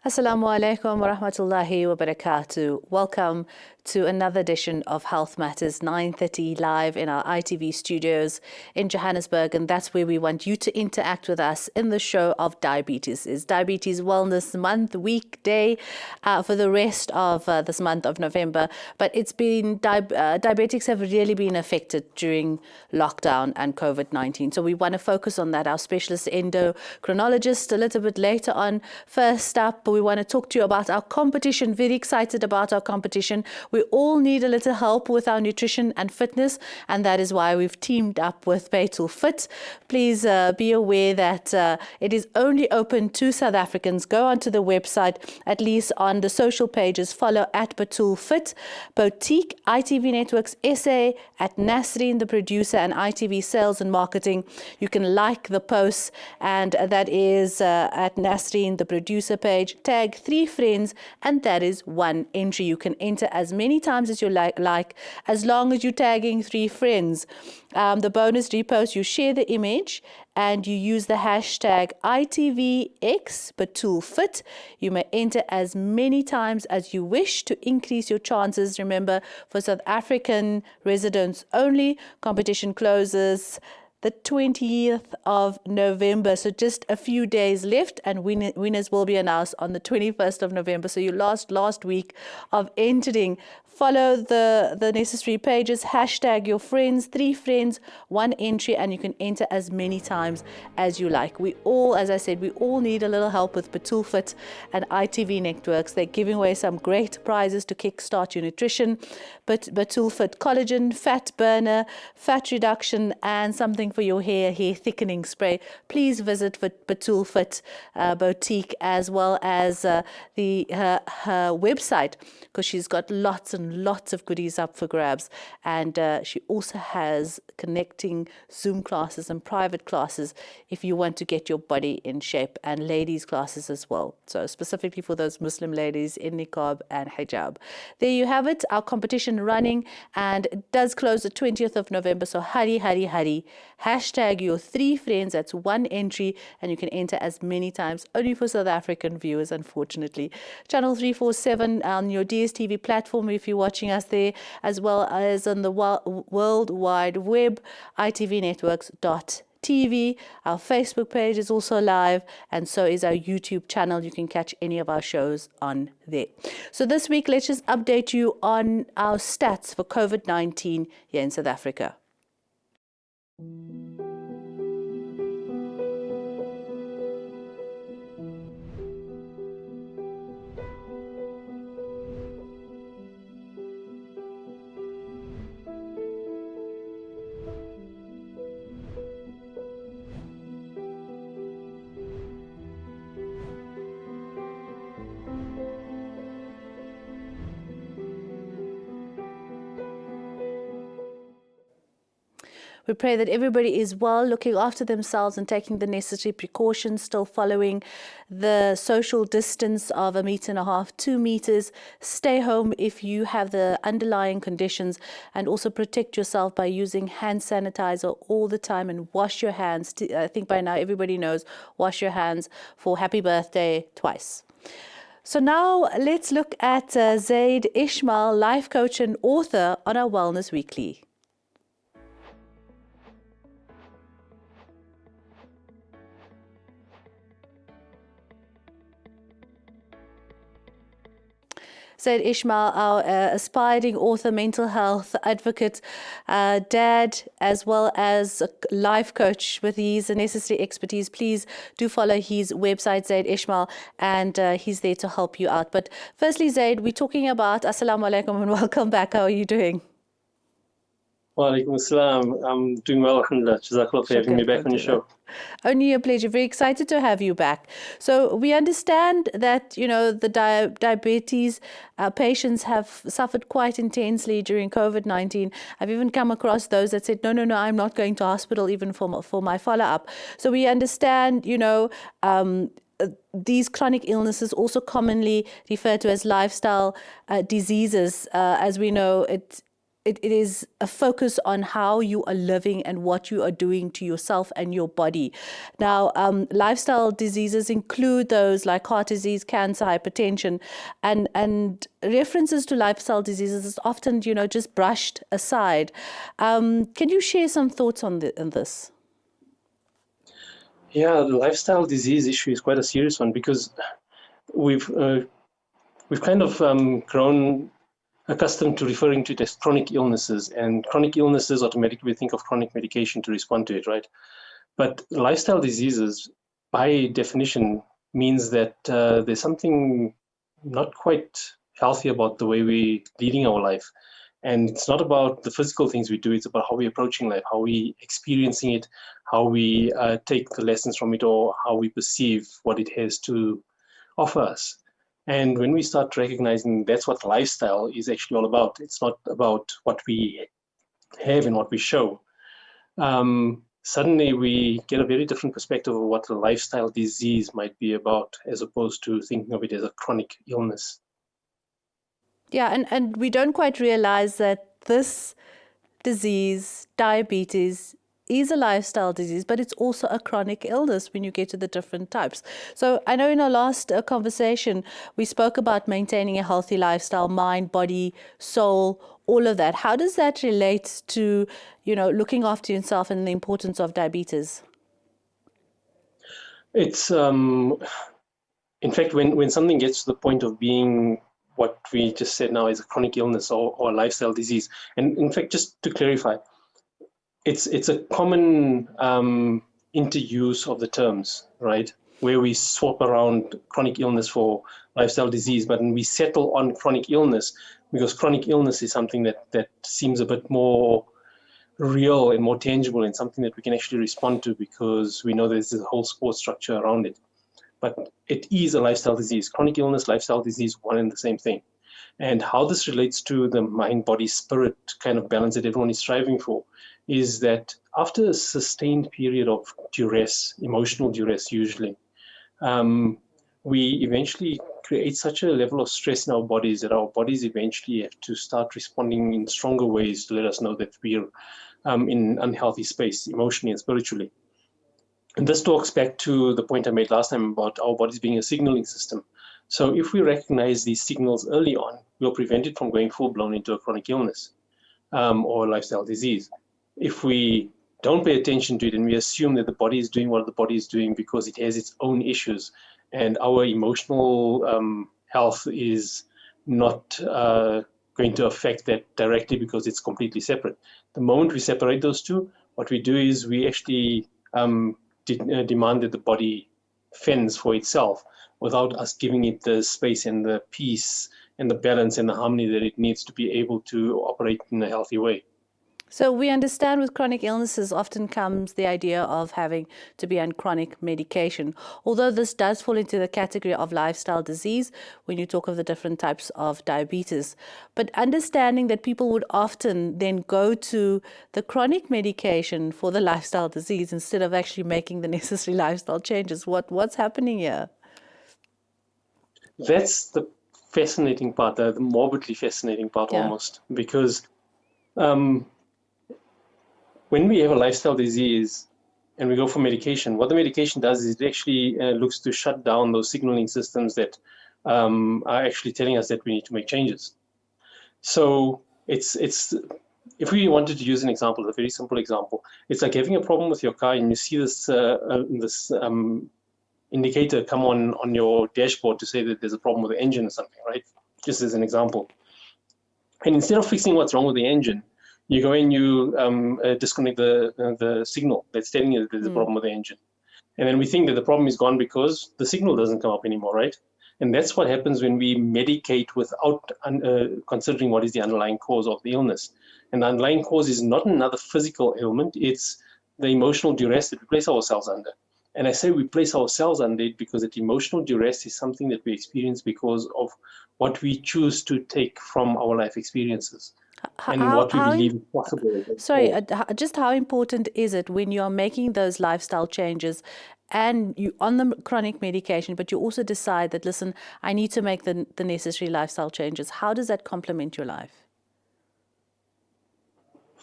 Assalamu alaikum wa rahmatullahi wa barakatuh. Welcome to another edition of Health Matters 9:30 live in our ITV studios in Johannesburg, and that's where we want you to interact with us in the show of diabetes. It's Diabetes Wellness Month, weekday for the rest of this month of November, but it's been diabetics have really been affected during lockdown and COVID-19, so we want to focus on that. Our specialist endocrinologist a little bit later on. First up, we want to talk to you about our competition. Very excited about our competition. We all need a little help with our nutrition and fitness, and that is why we've teamed up with Betul Fit. Please be aware that it is only open to South Africans. Go onto the website, at least on the social pages, follow at Betul Fit, Boutique, ITV Networks SA, at Nasreen, the producer, and ITV Sales and Marketing. You can like the posts, and that is at Nasreen, the producer page. Tag 3 friends, and that is 1 entry. You can enter as many times as you like, as long as you're tagging 3 friends. The bonus repost, you share the image and you use the hashtag ITVXBetulFit. You may enter as many times as you wish to increase your chances. Remember, for South African residents only, competition closes the 20th of November. So just a few days left, and winners will be announced on the 21st of November. So you last week of entering. Follow the necessary pages, hashtag your friends, 3 friends, 1 entry, and you can enter as many times as you like. We all, as I said, we all need a little help with Betul Fit and ITV Networks. They're giving away some great prizes to kickstart your nutrition. But Betul Fit collagen, fat burner, fat reduction, and something for your hair thickening spray. Please visit Betul Fit Boutique, as well as her website, because she's got lots and lots of goodies up for grabs. And she also has connecting Zoom classes and private classes if you want to get your body in shape, and ladies classes as well. So specifically for those Muslim ladies in niqab and hijab. There you have it, our competition running, and it does close the 20th of November. So hurry, hurry, hurry. Hashtag your 3 friends. That's 1 entry, and you can enter as many times. Only for South African viewers, unfortunately. Channel 347 on your DSTV platform if you're watching us there, as well as on the World Wide Web, itvnetworks.tv. Our Facebook page is also live, and so is our YouTube channel. You can catch any of our shows on there. So this week, let's just update you on our stats for COVID-19 here in South Africa. We pray that everybody is well, looking after themselves and taking the necessary precautions, still following the social distance of 1.5 meters, 2 meters. Stay home if you have the underlying conditions, and also protect yourself by using hand sanitizer all the time, and wash your hands. I think by now everybody knows, wash your hands for happy birthday twice. So now let's look at Zaid Ishmael, life coach and author, on our Wellness Weekly. Zaid Ishmael, our aspiring author, mental health advocate, dad, as well as a life coach with his necessary expertise. Please do follow his website, Zaid Ishmael, and he's there to help you out. But firstly, Zaid, we're talking about Assalamu alaikum and welcome back. How are you doing? Wa alaikum assalam. I'm doing well, alhamdulillah. Jazakallah for having me back on your show. Only a pleasure. Very excited to have you back. So we understand that, you know, the diabetes patients have suffered quite intensely during COVID-19. I've even come across those that said, no, I'm not going to hospital even for my follow-up. So we understand, you know, these chronic illnesses, also commonly referred to as lifestyle diseases, as we know, it is a focus on how you are living and what you are doing to yourself and your body. Now, lifestyle diseases include those like heart disease, cancer, hypertension, and references to lifestyle diseases is often, just brushed aside. Can you share some thoughts on this? Yeah, the lifestyle disease issue is quite a serious one because we've kind of grown accustomed to referring to it as chronic illnesses, and chronic illnesses automatically we think of chronic medication to respond to it, right? But lifestyle diseases, by definition, means that there's something not quite healthy about the way we're leading our life. And it's not about the physical things we do, it's about how we're approaching life, how we experiencing it, how we take the lessons from it, or how we perceive what it has to offer us. And when we start recognizing that's what lifestyle is actually all about, it's not about what we have and what we show. Suddenly we get a very different perspective of what a lifestyle disease might be about, as opposed to thinking of it as a chronic illness. Yeah, and we don't quite realize that this disease, diabetes, is a lifestyle disease, but it's also a chronic illness when you get to the different types. So I know in our last conversation, we spoke about maintaining a healthy lifestyle, mind, body, soul, all of that. How does that relate to, looking after yourself and the importance of diabetes? It's, in fact, when something gets to the point of being what we just said now is a chronic illness or a lifestyle disease, and in fact, just to clarify, it's a common interuse of the terms, right? Where we swap around chronic illness for lifestyle disease, but we settle on chronic illness because chronic illness is something that seems a bit more real and more tangible and something that we can actually respond to because we know there's a whole support structure around it. But it is a lifestyle disease. Chronic illness, lifestyle disease, one and the same thing. And how this relates to the mind, body, spirit kind of balance that everyone is striving for is that after a sustained period of duress, emotional duress usually, we eventually create such a level of stress in our bodies that our bodies eventually have to start responding in stronger ways to let us know that we're in unhealthy space, emotionally and spiritually. And this talks back to the point I made last time about our bodies being a signaling system. So if we recognize these signals early on, we'll prevent it from going full-blown into a chronic illness or a lifestyle disease. If we don't pay attention to it and we assume that the body is doing what the body is doing because it has its own issues and our emotional health is not going to affect that directly because it's completely separate. The moment we separate those two, what we do is we actually demand that the body fends for itself without us giving it the space and the peace and the balance and the harmony that it needs to be able to operate in a healthy way. So we understand with chronic illnesses often comes the idea of having to be on chronic medication, although this does fall into the category of lifestyle disease when you talk of the different types of diabetes. But understanding that people would often then go to the chronic medication for the lifestyle disease instead of actually making the necessary lifestyle changes. What's happening here? That's the fascinating part, the morbidly fascinating part almost, because when we have a lifestyle disease and we go for medication, what the medication does is it actually looks to shut down those signaling systems that are actually telling us that we need to make changes. So it's if we wanted to use an example, a very simple example, it's like having a problem with your car and you see this indicator come on your dashboard to say that there's a problem with the engine or something, right? Just as an example. And instead of fixing what's wrong with the engine, you go and you disconnect the signal that's telling you that there's a problem with the engine. And then we think that the problem is gone because the signal doesn't come up anymore, right? And that's what happens when we medicate without considering what is the underlying cause of the illness. And the underlying cause is not another physical ailment, it's the emotional duress that we place ourselves under. And I say we place ourselves under it because that emotional duress is something that we experience because of what we choose to take from our life experiences. And what we believe is possible. Sorry, just how important is it when you are making those lifestyle changes and you're on the chronic medication, but you also decide that, listen, I need to make the necessary lifestyle changes. How does that complement your life?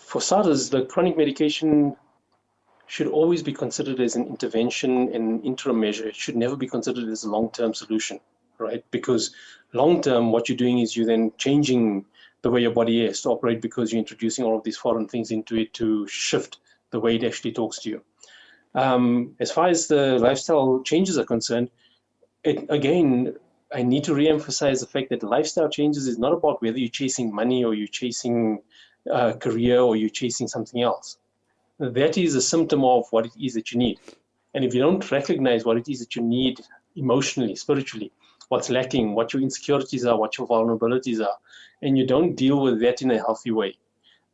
for starters, the chronic medication should always be considered as an intervention and interim measure. It should never be considered as a long-term solution, right? Because long-term, what you're doing is you're then changing the way your body has to operate because you're introducing all of these foreign things into it to shift the way it actually talks to you. As far as the lifestyle changes are concerned, again, I need to re-emphasize the fact that lifestyle changes is not about whether you're chasing money or you're chasing a career or you're chasing something else. That is a symptom of what it is that you need. And if you don't recognize what it is that you need emotionally, spiritually, what's lacking, what your insecurities are, what your vulnerabilities are, and you don't deal with that in a healthy way,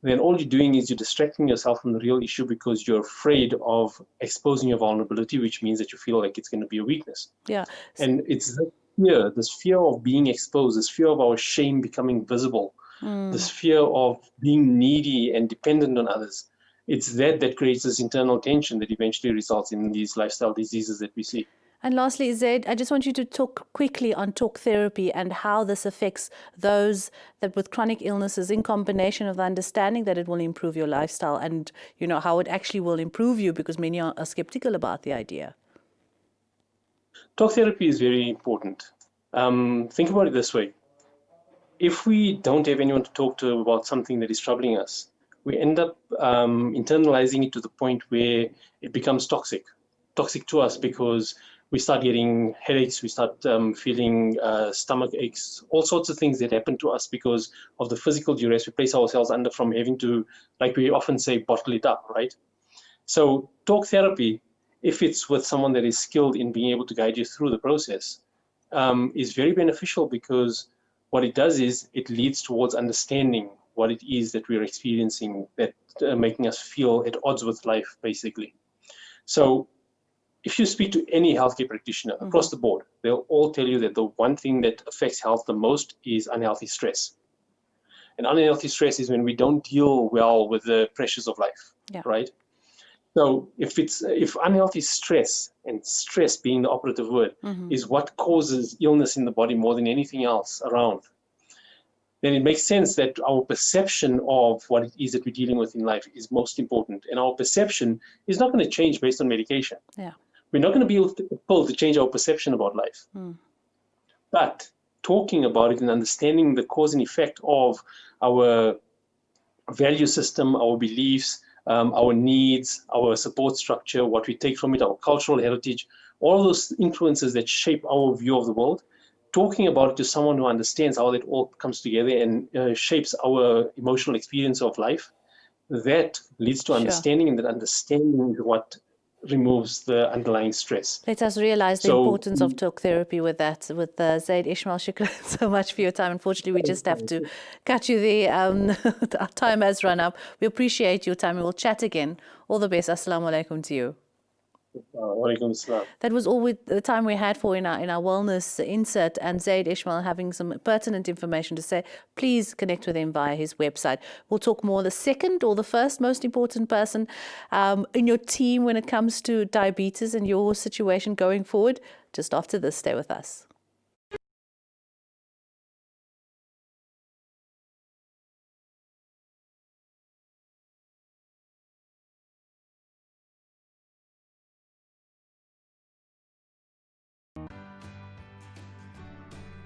then all you're doing is you're distracting yourself from the real issue because you're afraid of exposing your vulnerability, which means that you feel like it's going to be a weakness. Yeah. And it's this fear of being exposed, this fear of our shame becoming visible, this fear of being needy and dependent on others. It's that creates this internal tension that eventually results in these lifestyle diseases that we see. And lastly, Zaid, I just want you to talk quickly on talk therapy and how this affects those that with chronic illnesses in combination of understanding that it will improve your lifestyle and, you know, how it actually will improve you, because many are skeptical about the idea. Talk therapy is very important. Think about it this way. If we don't have anyone to talk to about something that is troubling us, we end up internalizing it to the point where it becomes toxic to us, because we start getting headaches, we start feeling stomach aches, all sorts of things that happen to us because of the physical duress we place ourselves under from having to, like we often say, bottle it up, right? So talk therapy, if it's with someone that is skilled in being able to guide you through the process, is very beneficial, because what it does is it leads towards understanding what it is that we're experiencing that making us feel at odds with life, basically. So if you speak to any healthcare practitioner across the board, they'll all tell you that the one thing that affects health the most is unhealthy stress. And unhealthy stress is when we don't deal well with the pressures of life, right? So if unhealthy stress, and stress being the operative word, is what causes illness in the body more than anything else around, then it makes sense that our perception of what it is that we're dealing with in life is most important. And our perception is not going to change based on medication. Yeah. We're not going to be able to change our perception about life. But talking about it and understanding the cause and effect of our value system, our beliefs, our needs, our support structure, what we take from it, our cultural heritage, all those influences that shape our view of the world, talking about it to someone who understands how that all comes together and shapes our emotional experience of life, that leads to understanding, and that understanding is what removes the underlying stress. Let us realize the importance of talk therapy with that. With Zaid Ismail, shukran so much for your time. Unfortunately, we just have to cut you there. Our time has run up. We appreciate your time. We will chat again. All the best. Assalamu alaikum to you. That was all the time we had for in our wellness insert, and Zaid Ismail having some pertinent information to say. Please connect with him via his website. We'll talk more the second or the first most important person in your team when it comes to diabetes and your situation going forward. Just after this, stay with us.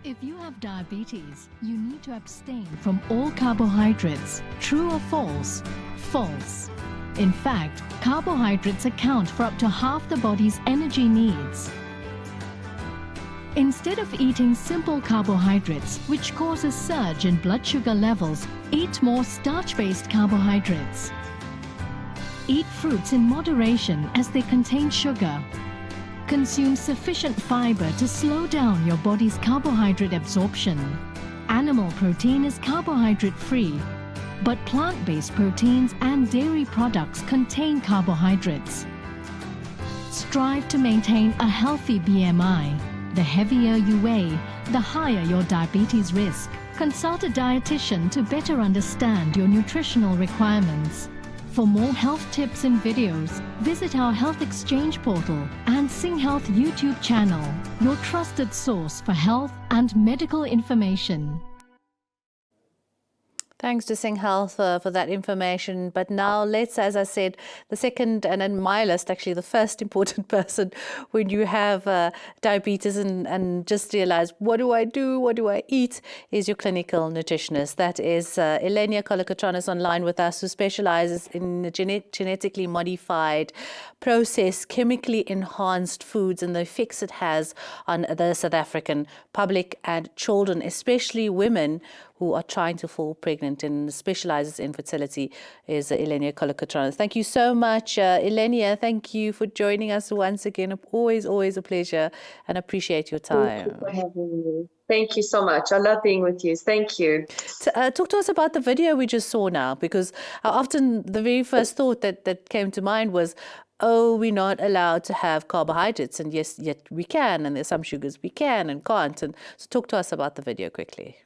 If you have diabetes, you need to abstain from all carbohydrates. True or false? False. In fact, carbohydrates account for up to half the body's energy needs. Instead of eating simple carbohydrates, which cause a surge in blood sugar levels, eat more starch-based carbohydrates. Eat fruits in moderation as they contain sugar. Consume sufficient fiber to slow down your body's carbohydrate absorption. Animal protein is carbohydrate-free, but plant-based proteins and dairy products contain carbohydrates. Strive to maintain a healthy BMI. The heavier you weigh, the higher your diabetes risk. Consult a dietitian to better understand your nutritional requirements. For more health tips and videos, visit our Health Exchange portal and Sing Health YouTube channel, your trusted source for health and medical information. Thanks to Sing Health for that information. But now let's, as I said, the second, and in my list, actually the first important person when you have diabetes and just realize, what do I do? What do I eat? Is your clinical nutritionist. That is Elenia Colocatronis online with us, who specializes in genetically modified, processed, chemically enhanced foods and the effects it has on the South African public and children, especially women who are trying to fall pregnant, and specializes in fertility, is Elenia Colocatronis. Thank you so much, Elenia. Thank you for joining us once again. Always a pleasure, and appreciate your time. Thank you for having me. Thank you so much. I love being with you. Thank you. Talk to us about the video we just saw now, because often the very first thought that came to mind was, oh, we're not allowed to have carbohydrates, and yes, yet we can, and there's some sugars we can and can't. And so talk to us about the video quickly.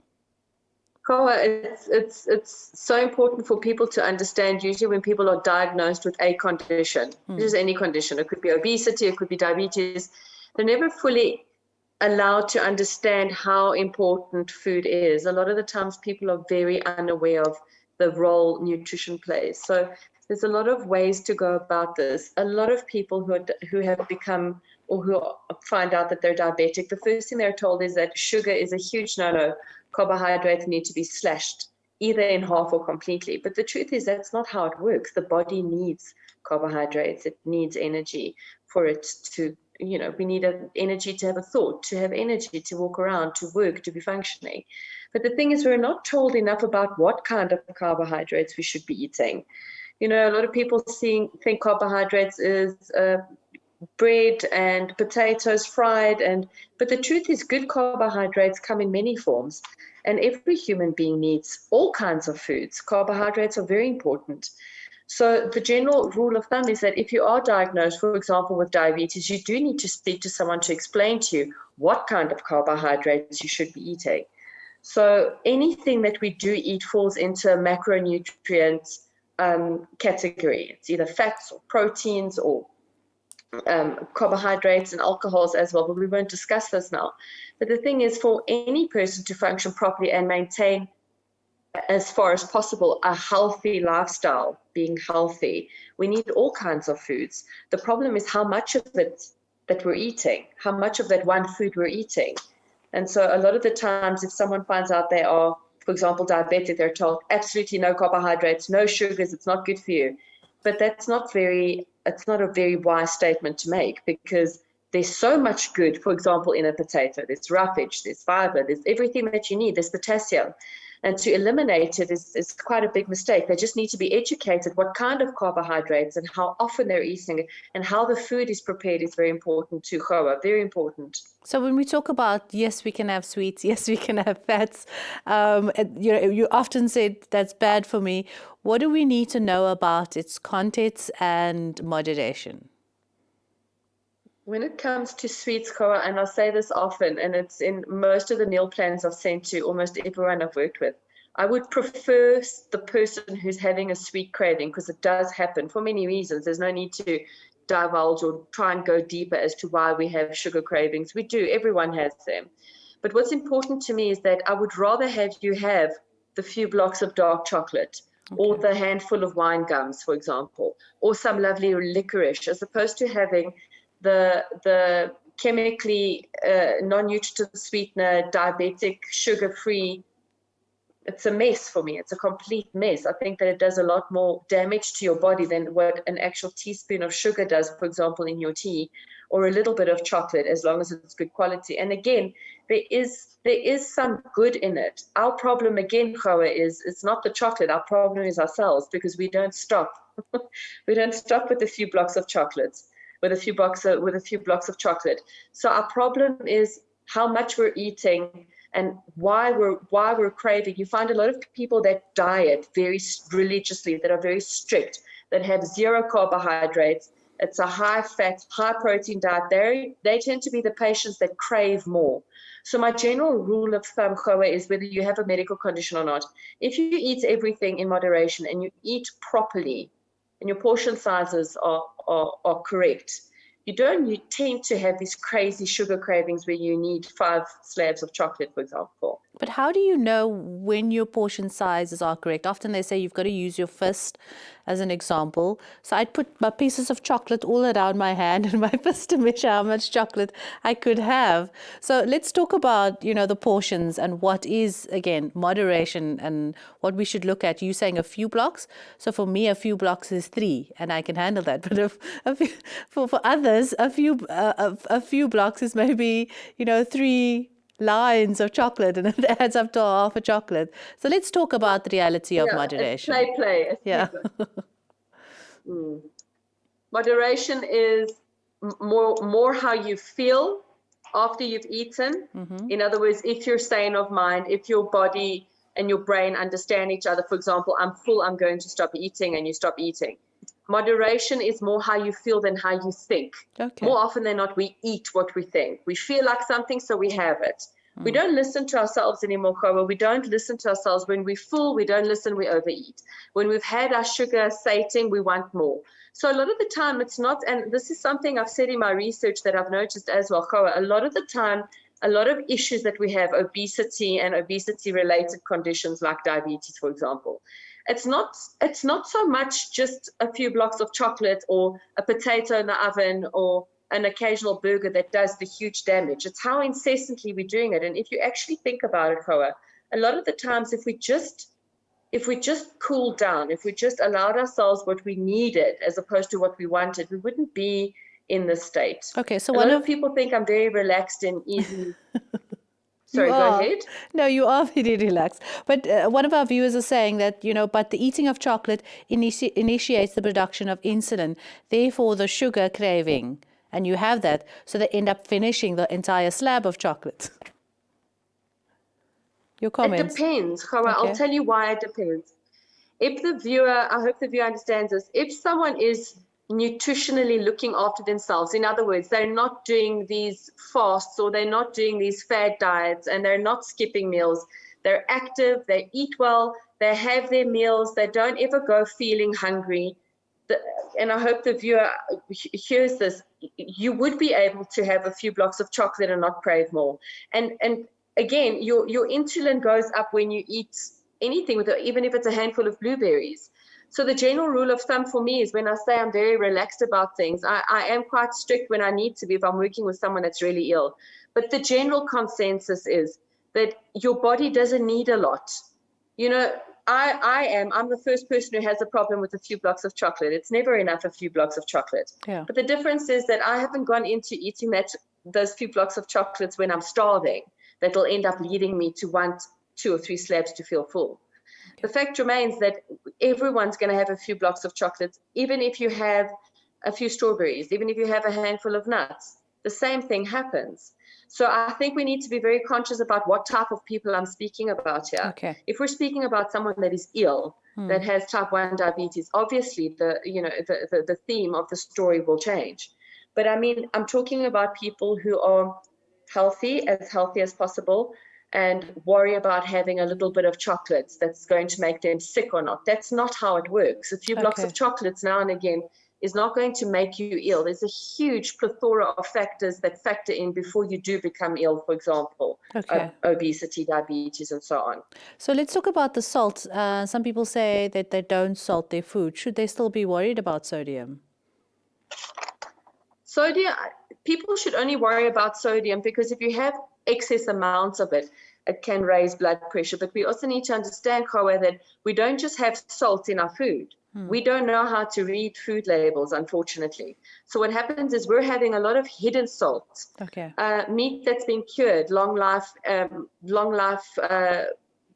Koa, it's so important for people to understand. Usually when people are diagnosed with a condition, just any condition, it could be obesity, it could be diabetes, they're never fully allowed to understand how important food is. A lot of the times people are very unaware of the role nutrition plays. So there's a lot of ways to go about this. A lot of people who have become, or who find out that they're diabetic, the first thing they're told is that sugar is a huge no-no. Carbohydrates need to be slashed either in half or completely. But the truth is that's not how it works. The body needs carbohydrates. It needs energy for it to, we need energy to have a thought, to have energy to walk around, to work, to be functioning. But the thing is, we're not told enough about what kind of carbohydrates we should be eating. A lot of people think carbohydrates is bread and potatoes fried, but the truth is good carbohydrates come in many forms, and every human being needs all kinds of foods. Carbohydrates are very important. So the general rule of thumb is that if you are diagnosed, for example, with diabetes, you do need to speak to someone to explain to you what kind of carbohydrates you should be eating. So anything that we do eat falls into a macronutrient category. It's either fats or proteins or carbohydrates and alcohols as well, but we won't discuss this now. But the thing is, for any person to function properly and maintain, as far as possible, a healthy lifestyle, being healthy, we need all kinds of foods. The problem is how much of it that we're eating, how much of that one food we're eating. And so a lot of the times, if someone finds out they are, for example, diabetic, they're told absolutely no carbohydrates, no sugars, it's not good for you. But it's not a very wise statement to make, because there's so much good, for example, in a potato. There's roughage, there's fiber, there's everything that you need, there's potassium. And to eliminate it is quite a big mistake. They just need to be educated what kind of carbohydrates and how often they're eating it, and how the food is prepared is very important too, Khoa, very important. So when we talk about, yes, we can have sweets, yes, we can have fats, you often said that's bad for me. What do we need to know about its contents and moderation? When it comes to sweets, Koa, and I say this often, and it's in most of the meal plans I've sent to almost everyone I've worked with, I would prefer the person who's having a sweet craving, because it does happen for many reasons. There's no need to divulge or try and go deeper as to why we have sugar cravings. We do, everyone has them. But what's important to me is that I would rather have you have the few blocks of dark chocolate, or the handful of wine gums, for example, or some lovely licorice, as opposed to having the chemically non-nutritive sweetener, diabetic, sugar-free. It's a mess for me. It's a complete mess. I think that it does a lot more damage to your body than what an actual teaspoon of sugar does, for example, in your tea, or a little bit of chocolate, as long as it's good quality. And again, there is some good in it. Our problem, again, Khoa, is it's not the chocolate. Our problem is ourselves, because we don't stop. We don't stop with a few blocks of chocolates. With a few blocks of chocolate. So our problem is how much we're eating and why we're craving. You find a lot of people that diet very religiously, that are very strict, that have zero carbohydrates. It's a high fat, high protein diet. They tend to be the patients that crave more. So my general rule of thumb, Khoa, is whether you have a medical condition or not, if you eat everything in moderation and you eat properly, and your portion sizes are correct, you tend to have these crazy sugar cravings where you need 5 slabs of chocolate, for example. But how do you know when your portion sizes are correct? Often they say you've got to use your fist as an example. So I'd put my pieces of chocolate all around my hand and my fist to measure how much chocolate I could have. So let's talk about, you know, the portions and what is, again, moderation and what we should look at. You saying a few blocks. So for me, a few blocks is 3 and I can handle that. But for others, a few blocks is maybe, you know, 3 lines of chocolate, and it adds up to half a chocolate. So let's talk about the reality of moderation. It's play. Yeah. Moderation is more how you feel after you've eaten. In other words, if you're sane of mind, if your body and your brain understand each other. For example, I'm full, I'm going to stop eating, and you stop eating. Moderation is more how you feel than how you think. Okay. More often than not, we eat what we think. We feel like something, so we have it. We don't listen to ourselves anymore, Koa. We don't listen to ourselves. When we're full, we don't listen, we overeat. When we've had our sugar sating, we want more. So a lot of the time it's not, and this is something I've said in my research that I've noticed as well, Koa, a lot of the time, a lot of issues that we have, obesity and obesity-related conditions like diabetes, for example, it's not so much just a few blocks of chocolate or a potato in the oven or an occasional burger that does the huge damage. It's how incessantly we're doing it. And if you actually think about it, Koa, a lot of the times if we just cooled down, if we just allowed ourselves what we needed as opposed to what we wanted, we wouldn't be in this state. Okay, so a lot of people think I'm very relaxed and easy. Sorry, go ahead. No, you are very relaxed. But one of our viewers is saying that, you know, but the eating of chocolate initiates the production of insulin, therefore the sugar craving. And you have that, so they end up finishing the entire slab of chocolate. Your comments? It depends, Koa. Okay. I'll tell you why it depends. If the viewer, I hope the viewer understands this, if someone is nutritionally looking after themselves, in other words, they're not doing these fasts or they're not doing these fad diets and they're not skipping meals, they're active, they eat well, they have their meals, they don't ever go feeling hungry, and I hope the viewer hears this, you would be able to have a few blocks of chocolate and not crave more. And again, your insulin goes up when you eat anything, even if it's a handful of blueberries. So the general rule of thumb for me is when I say I'm very relaxed about things, I am quite strict when I need to be if I'm working with someone that's really ill. But the general consensus is that your body doesn't need a lot. You know, I'm the first person who has a problem with a few blocks of chocolate. It's never enough, a few blocks of chocolate. Yeah. But the difference is that I haven't gone into eating those few blocks of chocolates when I'm starving. That'll end up leading me to want 2 or 3 slabs to feel full. The fact remains that everyone's going to have a few blocks of chocolate, even if you have a few strawberries, even if you have a handful of nuts, the same thing happens. So I think we need to be very conscious about what type of people I'm speaking about here. Okay. If we're speaking about someone that is ill, that has type 1 diabetes, obviously the theme of the story will change. But I mean, I'm talking about people who are healthy as possible, and worry about having a little bit of chocolates that's going to make them sick or not. That's not how it works. A few blocks of chocolates now and again is not going to make you ill. There's a huge plethora of factors that factor in before you do become ill, for example, obesity, diabetes, and so on. So let's talk about the salt. Some people say that they don't salt their food. Should they still be worried about sodium? Sodium, people should only worry about sodium because if you have excess amounts of it, it can raise blood pressure. But we also need to understand, Koa, that we don't just have salt in our food. We don't know how to read food labels, unfortunately. So what happens is we're having a lot of hidden salt. Meat that's been cured, long life,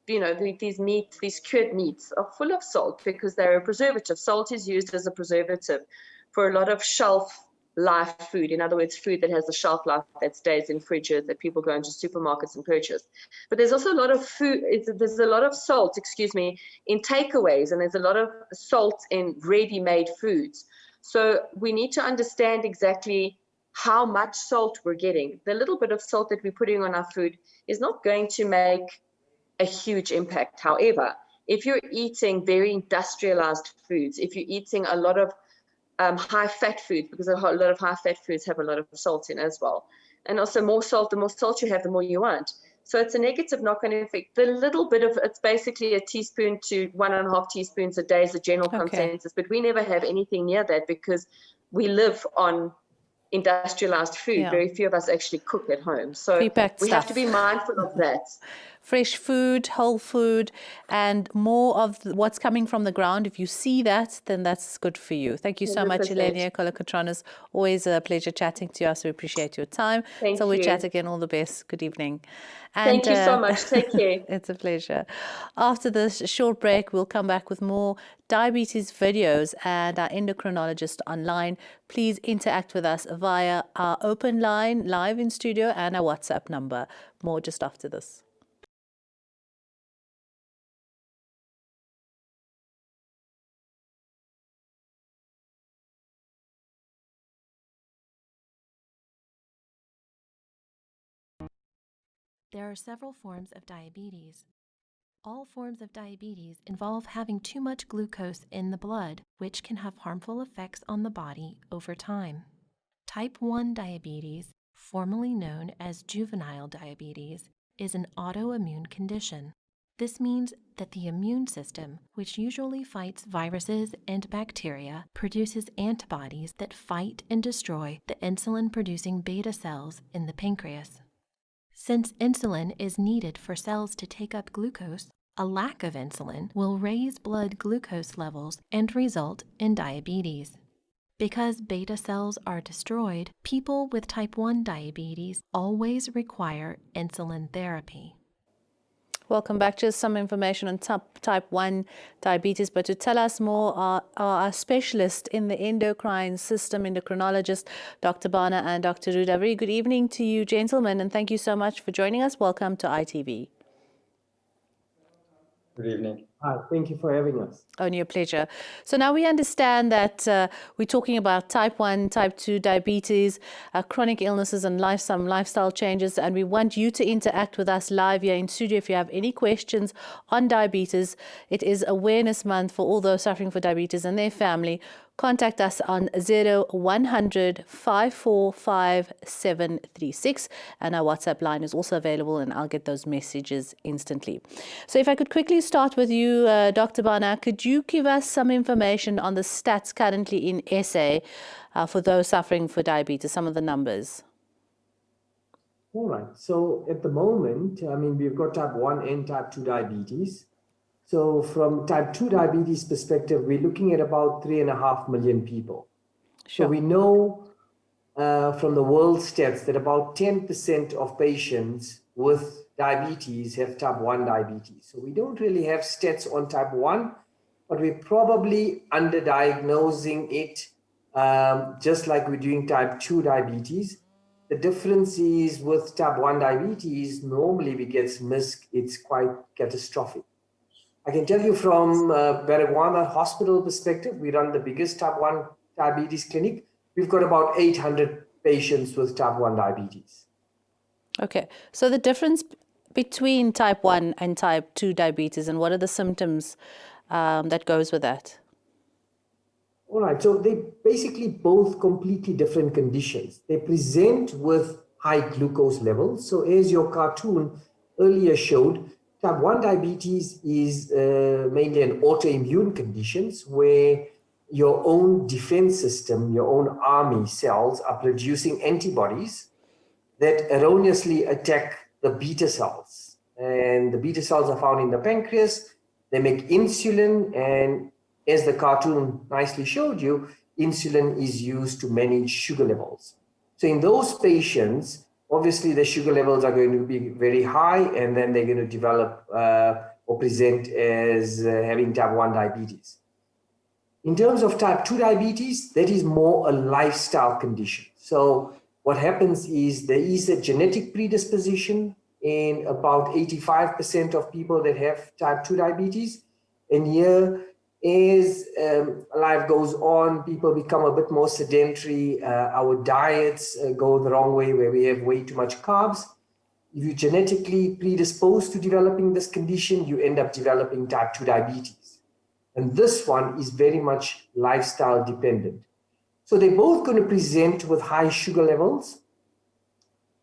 these cured meats are full of salt because they're a preservative. Salt is used as a preservative for a lot of shelf life food, in other words, food that has a shelf life that stays in fridges that people go into supermarkets and purchase. But there's also a lot of there's a lot of salt, in takeaways, and there's a lot of salt in ready-made foods. So we need to understand exactly how much salt we're getting. The little bit of salt that we're putting on our food is not going to make a huge impact. However, if you're eating very industrialized foods, if you're eating a lot of high-fat foods, because a lot of high-fat foods have a lot of salt in as well. And also more salt, the more salt you have, the more you want. So it's a negative knock-on effect. The little bit of, it's basically a teaspoon to 1.5 teaspoons a day is the general consensus, but we never have anything near that because we live on industrialized food. Yeah. Very few of us actually cook at home. So Prepacked we stuff. have to be mindful of that. Fresh food, whole food, and more of what's coming from the ground. If you see that, then that's good for you. Thank you so much, 100%. Elenia Kolokotronis. Always a pleasure chatting to you. So we appreciate your time. Thank So we you. chat again. All the best. Good evening. And, Thank you so much. Take care. It's a pleasure. After this short break, we'll come back with more diabetes videos and our endocrinologist online. Please interact with us via our open line live in studio and our WhatsApp number. More just after this. There are several forms of diabetes. All forms of diabetes involve having too much glucose in the blood, which can have harmful effects on the body over time. Type 1 diabetes, formerly known as juvenile diabetes, is an autoimmune condition. This means that the immune system, which usually fights viruses and bacteria, produces antibodies that fight and destroy the insulin-producing beta cells in the pancreas. Since insulin is needed for cells to take up glucose, a lack of insulin will raise blood glucose levels and result in diabetes. Because beta cells are destroyed, people with type 1 diabetes always require insulin therapy. Welcome back. Just some information on type 1 diabetes, but to tell us more are our specialist in the endocrine system, endocrinologist, Dr. Bana and Dr. Ruda. Very good evening to you, gentlemen, and thank you so much for joining us. Welcome to ITV. Good evening. Hi, thank you for having us. Only a pleasure. So now we understand that we're talking about type 1, type 2 diabetes, chronic illnesses and some lifestyle changes, and we want you to interact with us live here in studio. If you have any questions on diabetes, it is Awareness Month for all those suffering for diabetes and their family. Contact us on 0100 545 736, and our WhatsApp line is also available, and I'll get those messages instantly. So if I could quickly start with you, Dr. Bana, could you give us some information on the stats currently in SA for those suffering for diabetes, some of the numbers? All right. So at the moment, I mean, we've got type 1 and type 2 diabetes. So from type 2 diabetes perspective, we're looking at about 3.5 million people. Sure. So we know from the world stats that about 10% of patients with diabetes have type 1 diabetes. So we don't really have stats on type 1, but we're probably underdiagnosing it just like we're doing type 2 diabetes. The difference is with type 1 diabetes, normally if it gets missed, it's quite catastrophic. I can tell you from Baragwana Hospital perspective, we run the biggest type 1 diabetes clinic. We've got about 800 patients with type 1 diabetes. Okay, so the difference between type 1 and type 2 diabetes, and what are the symptoms that goes with that? All right, so they basically both completely different conditions. They present with high glucose levels. So as your cartoon earlier showed, type 1 diabetes is mainly an autoimmune condition where your own defense system, your own army cells are producing antibodies that erroneously attack the beta cells. And the beta cells are found in the pancreas. They make insulin, and as the cartoon nicely showed you, insulin is used to manage sugar levels. So in those patients, obviously the sugar levels are going to be very high, and then they're going to develop or present as having type 1 diabetes. In terms of type 2 diabetes, that is more a lifestyle condition. So what happens is there is a genetic predisposition in about 85% of people that have type 2 diabetes. And here, as life goes on, people become a bit more sedentary. Our diets go the wrong way, where we have way too much carbs. If you're genetically predisposed to developing this condition, you end up developing type 2 diabetes. And this one is very much lifestyle dependent. So they're both going to present with high sugar levels.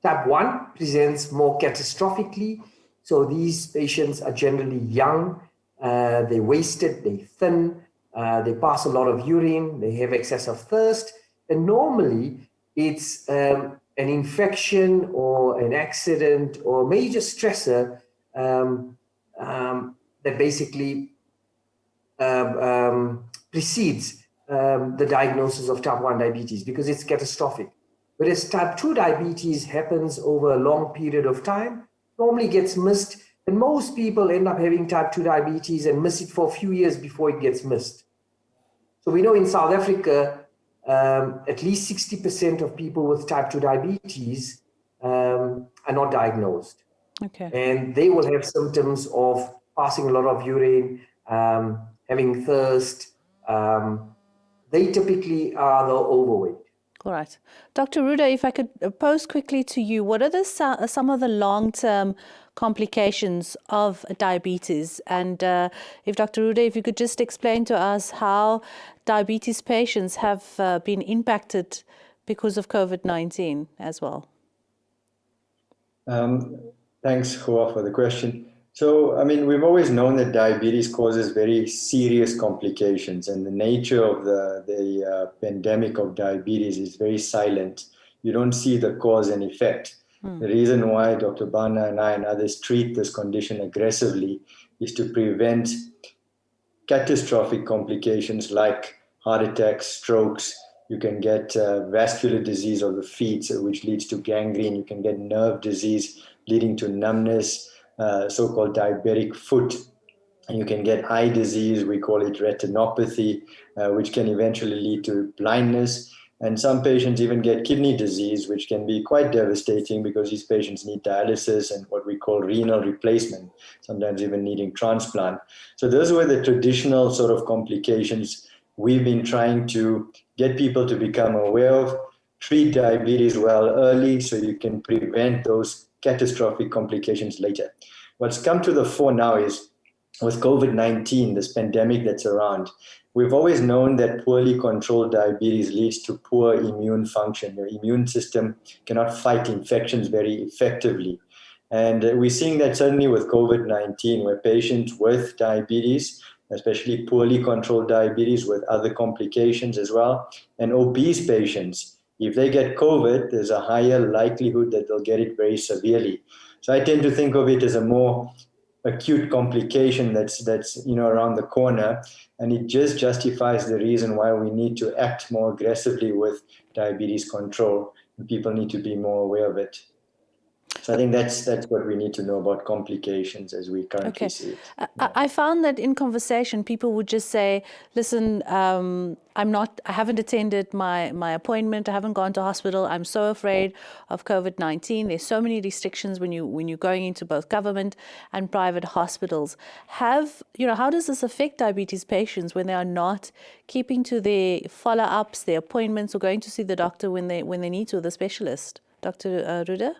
Type 1 presents more catastrophically. So these patients are generally young, they're wasted, they're thin, they pass a lot of urine, they have excessive thirst, and normally it's an infection or an accident or major stressor that basically precedes the diagnosis of type 1 diabetes because it's catastrophic. Whereas type 2 diabetes happens over a long period of time, normally gets missed, and most people end up having type 2 diabetes and miss it for a few years before it gets missed. So we know in South Africa, at least 60% of people with type 2 diabetes are not diagnosed. Okay. And they will have symptoms of passing a lot of urine, having thirst. They typically are the overweight. All right. Dr. Ruda, if I could pose quickly to you, what are some of the long-term complications of diabetes? And if Dr. Ruda, if you could just explain to us how diabetes patients have been impacted because of COVID-19 as well. Thanks, Hoa, for the question. So, I mean, we've always known that diabetes causes very serious complications, and the nature of the pandemic of diabetes is very silent. You don't see the cause and effect. The reason why Dr. Bana and I and others treat this condition aggressively is to prevent catastrophic complications like heart attacks, strokes. You can get vascular disease of the feet, which leads to gangrene. You can get nerve disease leading to numbness, so-called diabetic foot. And you can get eye disease, we call it retinopathy, which can eventually lead to blindness. And some patients even get kidney disease, which can be quite devastating because these patients need dialysis and what we call renal replacement, sometimes even needing transplant. So those were the traditional sort of complications we've been trying to get people to become aware of. Treat diabetes well early so you can prevent those catastrophic complications later. What's come to the fore now is with COVID-19, this pandemic that's around, we've always known that poorly controlled diabetes leads to poor immune function. Your immune system cannot fight infections very effectively. And we're seeing that certainly with COVID-19, where patients with diabetes, especially poorly controlled diabetes with other complications as well, and obese patients, if they get COVID, there's a higher likelihood that they'll get it very severely. So I tend to think of it as a more acute complication that's around the corner, and it just justifies the reason why we need to act more aggressively with diabetes control, and people need to be more aware of it. So I think that's what we need to know about complications as we currently see it. I found that in conversation, people would just say, listen, I haven't attended my appointment. I haven't gone to hospital. I'm so afraid of COVID-19. There's so many restrictions when you're going into both government and private hospitals. How does this affect diabetes patients when they are not keeping to their follow-ups, their appointments, or going to see the doctor when they need to, the specialist? Dr. Ruda?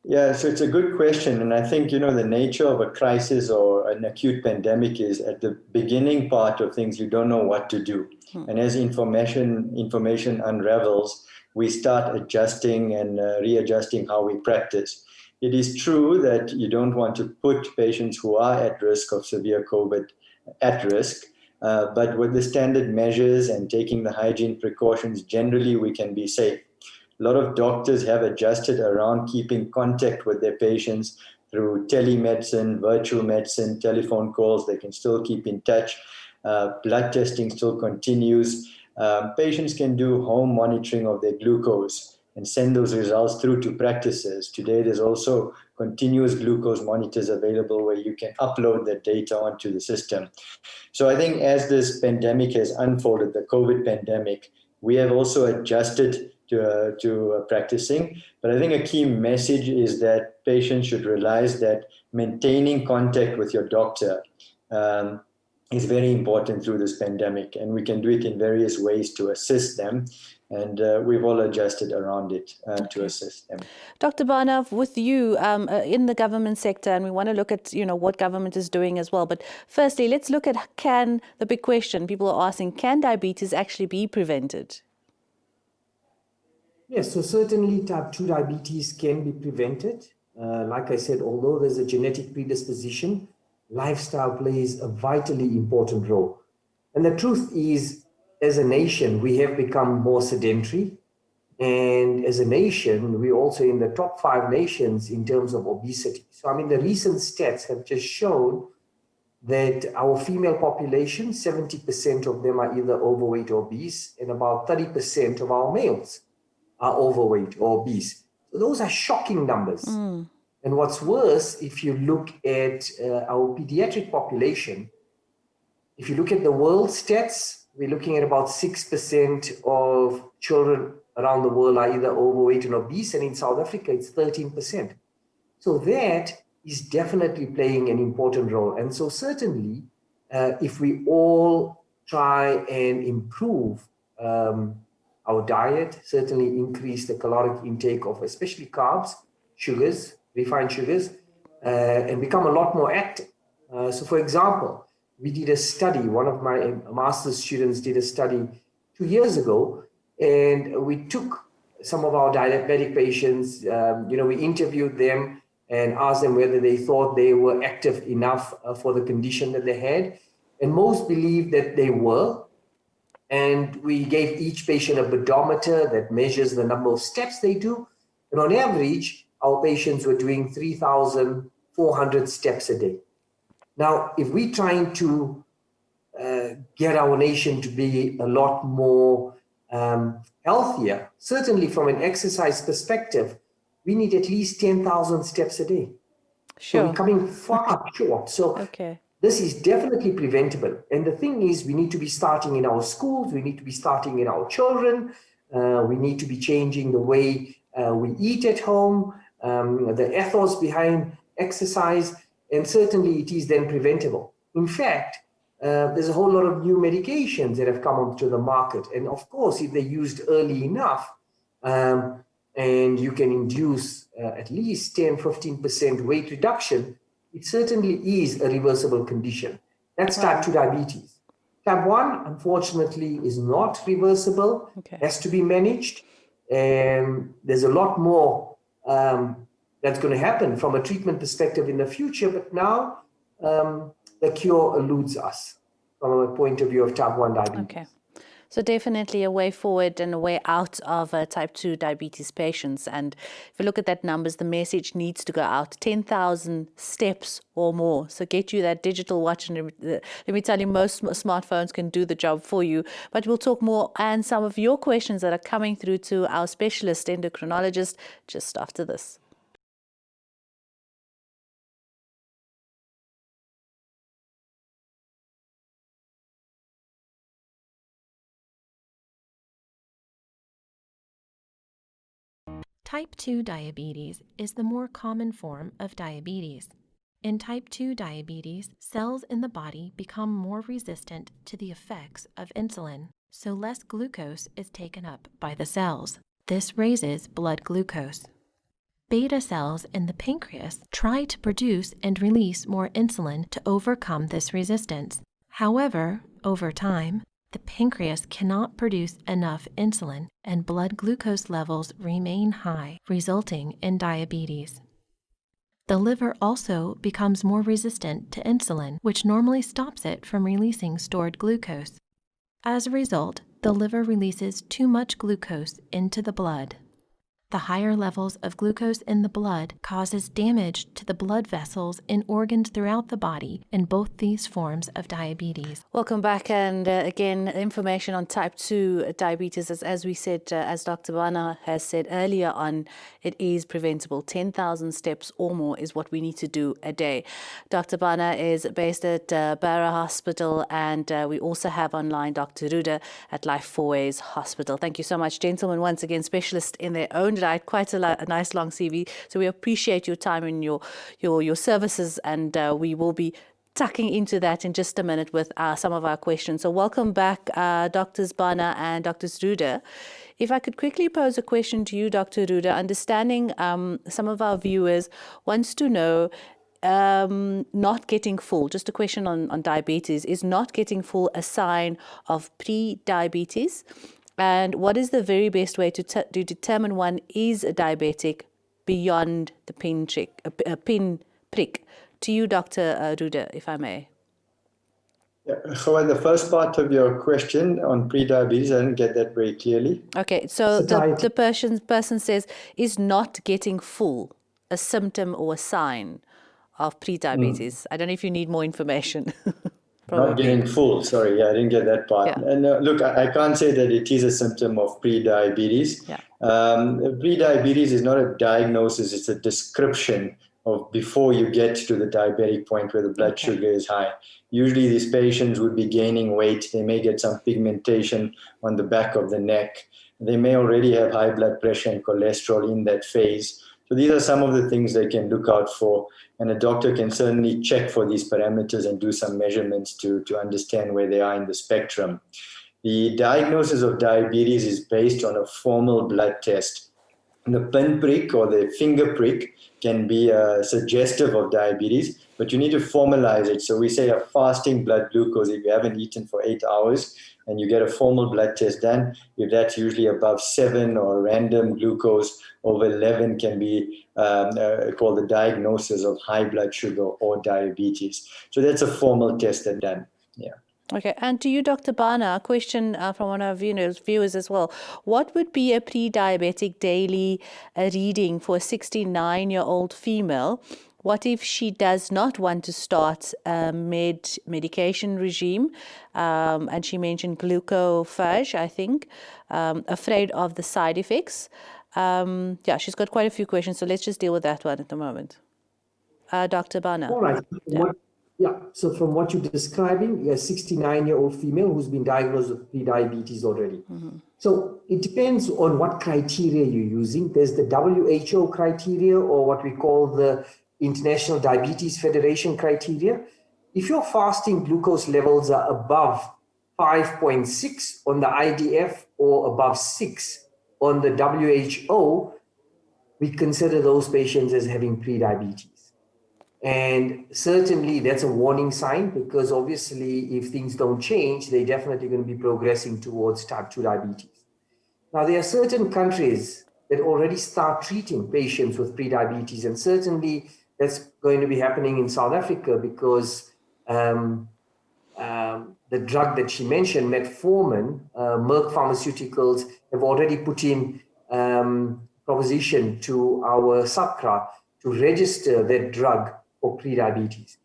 Yeah, so it's a good question. And I think, the nature of a crisis or an acute pandemic is at the beginning part of things, you don't know what to do. And as information unravels, we start adjusting and readjusting how we practice. It is true that you don't want to put patients who are at risk of severe COVID at risk. But with the standard measures and taking the hygiene precautions, generally we can be safe. A lot of doctors have adjusted around keeping contact with their patients through telemedicine, virtual medicine, telephone calls. They can still keep in touch. Blood testing still continues. Patients can do home monitoring of their glucose and send those results through to practices. Today, there's also continuous glucose monitors available where you can upload that data onto the system. So I think as this pandemic has unfolded, the COVID pandemic, we have also adjusted to practicing. But I think a key message is that patients should realize that maintaining contact with your doctor is very important through this pandemic, and we can do it in various ways to assist them. And we've all adjusted around it to assist them. Dr. Bana, with you in the government sector, and we want to look at what government is doing as well. But firstly, let's look at the big question people are asking, can diabetes actually be prevented? Yes, so certainly type 2 diabetes can be prevented. Like I said, although there's a genetic predisposition, lifestyle plays a vitally important role. And the truth is, as a nation, we have become more sedentary. And as a nation, we're also in the top 5 nations in terms of obesity. So, I mean, the recent stats have just shown that our female population, 70% of them are either overweight or obese, and about 30% of our males are overweight or obese. So those are shocking numbers. And what's worse, if you look at our pediatric population, if you look at the world stats, we're looking at about 6% of children around the world are either overweight and obese, and in South Africa, it's 13%. So that is definitely playing an important role. And so certainly, if we all try and improve our diet, certainly increase the caloric intake of especially carbs, sugars, refined sugars, and become a lot more active. So for example, we did a study, one of my master's students did a study 2 years ago, and we took some of our diabetic patients, we interviewed them and asked them whether they thought they were active enough for the condition that they had. And most believed that they were. And we gave each patient a pedometer that measures the number of steps they do. And on average, our patients were doing 3,400 steps a day. Now, if we're trying to get our nation to be a lot more healthier, certainly from an exercise perspective, we need at least 10,000 steps a day. Sure. So we're coming far short. So this is definitely preventable. And the thing is, we need to be starting in our schools. We need to be starting in our children. We need to be changing the way we eat at home, the ethos behind exercise, and certainly it is then preventable. In fact, there's a whole lot of new medications that have come onto the market. And of course, if they're used early enough, and you can induce at least 10-15% weight reduction, it certainly is a reversible condition. That's type 2 diabetes. Type 1, unfortunately, is not reversible, has to be managed. And there's a lot more that's going to happen from a treatment perspective in the future. But now the cure eludes us from a point of view of type 1 diabetes. Okay. So definitely a way forward and a way out of type 2 diabetes patients. And if you look at that numbers, the message needs to go out, 10,000 steps or more. So get you that digital watch. And let me tell you, most smartphones can do the job for you. But we'll talk more and some of your questions that are coming through to our specialist endocrinologist just after this. Type 2 diabetes is the more common form of diabetes. In type 2 diabetes, cells in the body become more resistant to the effects of insulin, so less glucose is taken up by the cells. This raises blood glucose. Beta cells in the pancreas try to produce and release more insulin to overcome this resistance. However, over time, the pancreas cannot produce enough insulin and blood glucose levels remain high, resulting in diabetes. The liver also becomes more resistant to insulin, which normally stops it from releasing stored glucose. As a result, the liver releases too much glucose into the blood. The higher levels of glucose in the blood causes damage to the blood vessels in organs throughout the body in both these forms of diabetes. Welcome back, and again, information on type 2 diabetes. As we said, as Dr. Bana has said earlier on, it is preventable. 10,000 steps or more is what we need to do a day. Dr. Bana is based at Barra Hospital, and we also have online Dr. Ruda at Life 4 Ways Hospital. Thank you so much, gentlemen. Once again, specialists in their own right, quite a nice long CV. So we appreciate your time and your services, and we will be tucking into that in just a minute with some of our questions. So welcome back, Drs. Bana and Dr. Ruda. If I could quickly pose a question to you, Dr. Ruda, understanding some of our viewers wants to know, not getting full, just a question on diabetes, is not getting full a sign of pre-diabetes? And what is the very best way to determine one is a diabetic beyond the pin prick? To you, Dr. Ruda, if I may. Yeah. So the first part of your question on pre-diabetes, I didn't get that very clearly. Okay, so the person says, is not getting full a symptom or a sign of pre-diabetes? I don't know if you need more information. Not getting full, sorry, yeah, I didn't get that part. Yeah. And look, I can't say that it is a symptom of pre-diabetes. Yeah. Pre-diabetes is not a diagnosis, it's a description of before you get to the diabetic point where the blood sugar is high. Usually these patients would be gaining weight, they may get some pigmentation on the back of the neck, they may already have high blood pressure and cholesterol in that phase. So these are some of the things they can look out for, and a doctor can certainly check for these parameters and do some measurements to understand where they are in the spectrum. The diagnosis of diabetes is based on a formal blood test. The pinprick or the finger prick can be suggestive of diabetes, but you need to formalize it. So we say a fasting blood glucose if you haven't eaten for 8 hours, and you get a formal blood test done. If that's usually above 7 or random glucose over 11 can be called the diagnosis of high blood sugar or diabetes. So that's a formal test that's done. Yeah. Okay, and to you, Dr. Bana, a question from one of our viewers as well. What would be a pre-diabetic daily reading for a 69-year-old female? What if she does not want to start a medication regime? And she mentioned glucophage, I think, afraid of the side effects. Yeah, she's got quite a few questions, so let's just deal with that one at the moment. Dr. Bana. All right. So from what you're describing, a 69-year-old female who's been diagnosed with pre-diabetes already. So it depends on what criteria you're using. There's the WHO criteria, or what we call the International Diabetes Federation criteria. If your fasting glucose levels are above 5.6 on the IDF or above 6 on the WHO, we consider those patients as having pre-diabetes. And certainly that's a warning sign, because obviously if things don't change, they're definitely going to be progressing towards type 2 diabetes. Now, there are certain countries that already start treating patients with pre-diabetes, and certainly that's going to be happening in South Africa, because the drug that she mentioned, metformin, Merck Pharmaceuticals have already put in proposition to our SACRA to register that drug for pre-diabetes.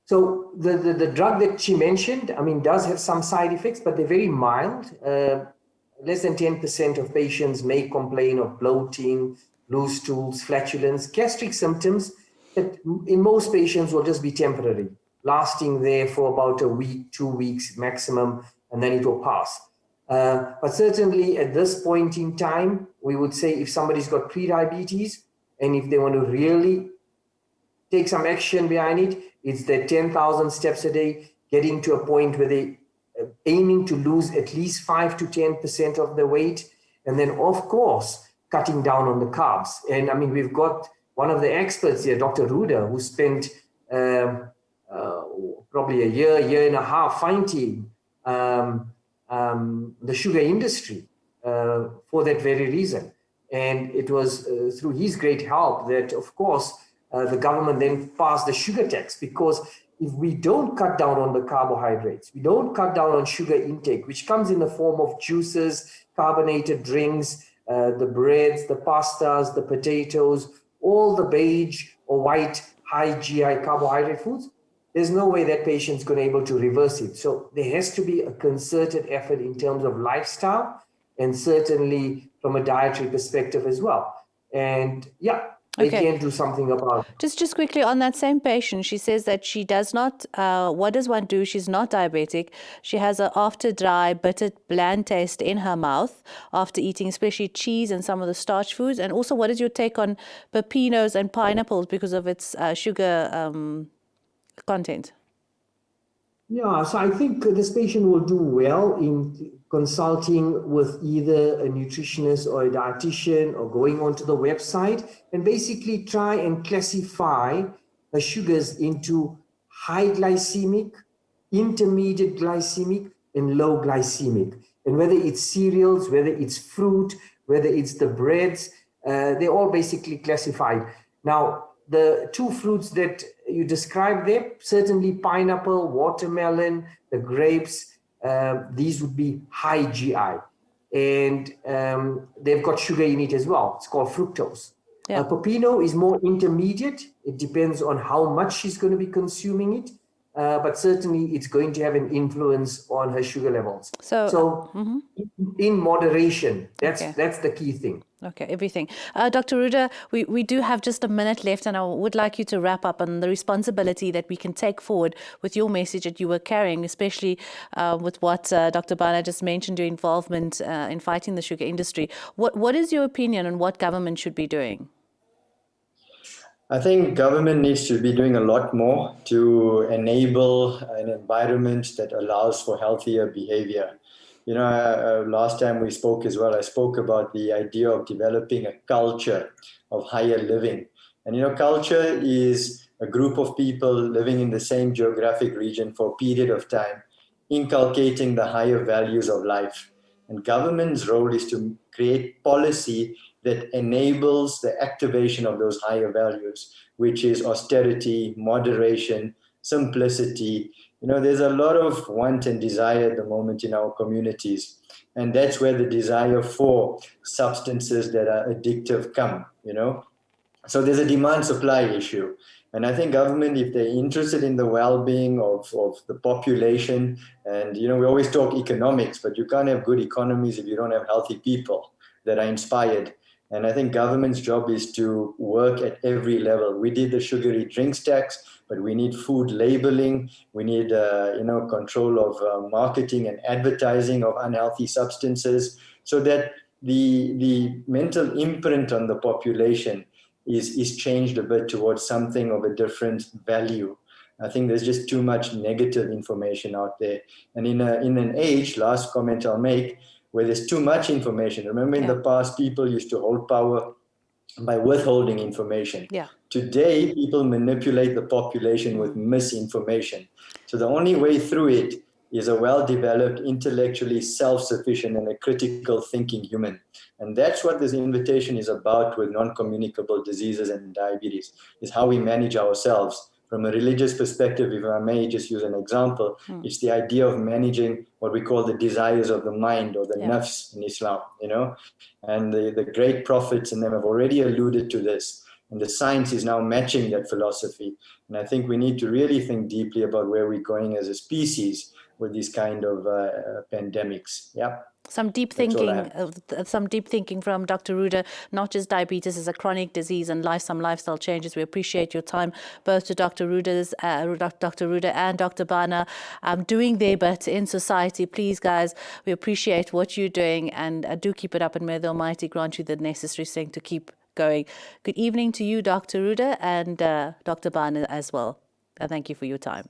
So the drug that she mentioned, I mean, does have some side effects, but they're very mild. Less than 10% of patients may complain of bloating, loose stools, flatulence, gastric symptoms that in most patients will just be temporary, lasting there for about a week, 2 weeks maximum, and then it will pass. But certainly at this point in time, we would say if somebody's got pre-diabetes and if they want to really take some action behind it, it's their 10,000 steps a day, getting to a point where they aiming to lose at least 5 to 10% of their weight. And then, of course, cutting down on the carbs. And I mean, we've got one of the experts here, Dr. Ruda, who spent probably a year and a half fighting the sugar industry for that very reason. And it was through his great help that, of course, the government then passed the sugar tax, because if we don't cut down on the carbohydrates, we don't cut down on sugar intake, which comes in the form of juices, carbonated drinks, the breads, the pastas, the potatoes, all the beige or white high GI carbohydrate foods, there's no way that patient's going to be able to reverse it. So there has to be a concerted effort in terms of lifestyle, and certainly from a dietary perspective as well. And yeah, they can do something about it. Just quickly on that same patient, she says that she does not, what does one do? She's not diabetic. She has an after dry, bitter, bland taste in her mouth after eating especially cheese and some of the starch foods. And also, what is your take on pepinos and pineapples because of its sugar content? Yeah, so I think this patient will do well in consulting with either a nutritionist or a dietitian, or going onto the website and basically try and classify the sugars into high glycemic, intermediate glycemic, and low glycemic. And whether it's cereals, whether it's fruit, whether it's the breads, they're all basically classified. Now, the two fruits that you described there, certainly pineapple, watermelon, the grapes, these would be high GI. And they've got sugar in it as well. It's called fructose. Yeah. Pepino is more intermediate. It depends on how much she's going to be consuming it. But certainly it's going to have an influence on her sugar levels. So in moderation, that's the key thing. Okay, everything. Dr. Ruda, we do have just a minute left, and I would like you to wrap up on the responsibility that we can take forward with your message that you were carrying, especially with what Dr. Bana just mentioned, your involvement in fighting the sugar industry. What is your opinion on what government should be doing? I think government needs to be doing a lot more to enable an environment that allows for healthier behavior. You know, last time we spoke as well, I spoke about the idea of developing a culture of higher living. And, you know, culture is a group of people living in the same geographic region for a period of time, inculcating the higher values of life. And government's role is to create policy that enables the activation of those higher values, which is austerity, moderation, simplicity. You know, there's a lot of want and desire at the moment in our communities. And that's where the desire for substances that are addictive come, you know. So there's a demand-supply issue. And I think government, if they're interested in the well-being of the population, and, you know, we always talk economics, but you can't have good economies if you don't have healthy people that are inspired. And I think government's job is to work at every level. We did the sugary drinks tax, but we need food labeling. We need, you know, control of marketing and advertising of unhealthy substances, so that the mental imprint on the population is changed a bit towards something of a different value. I think there's just too much negative information out there. And in an age, last comment I'll make, where there's too much information. Remember, in the past, people used to hold power by withholding information. Yeah. Today, people manipulate the population with misinformation. So the only way through it is a well-developed, intellectually self-sufficient and a critical thinking human. And that's what this invitation is about with non-communicable diseases and diabetes, is how we manage ourselves. From a religious perspective, if I may just use an example, it's the idea of managing what we call the desires of the mind, or the nafs in Islam, you know. And the great prophets and them have already alluded to this. And the science is now matching that philosophy. And I think we need to really think deeply about where we're going as a species with these kind of pandemics. Yeah. Some deep thinking from Dr. Ruda, not just diabetes as a chronic disease, and some lifestyle changes. We appreciate your time, both to Dr. Ruda and Dr. Bana, doing their bit in society. Please, guys, we appreciate what you're doing, and do keep it up, and may the Almighty grant you the necessary strength to keep going. Good evening to you, Dr. Ruda, and Dr. Bana as well. Thank you for your time.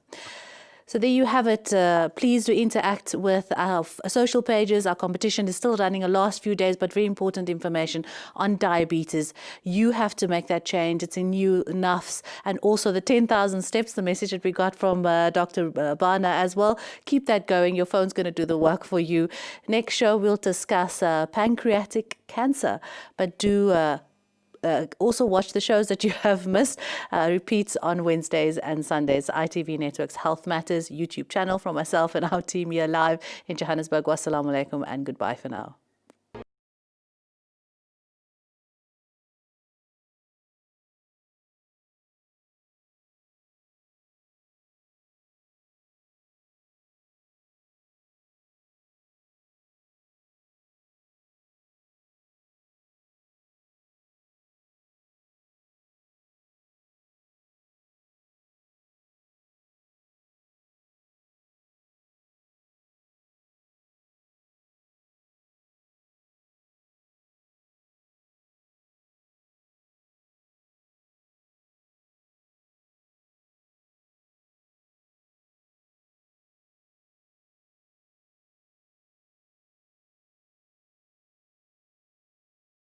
So there you have it. Please do interact with our social pages. Our competition is still running, the last few days, but very important information on diabetes. You have to make that change. It's in you, nafs, and also the 10,000 steps, the message that we got from Dr. Bana as well. Keep that going. Your phone's going to do the work for you. Next show, we'll discuss pancreatic cancer, but do also watch the shows that you have missed. Repeats on Wednesdays and Sundays. ITV Network's Health Matters YouTube channel from myself and our team here live in Johannesburg. Wassalamu alaikum and goodbye for now.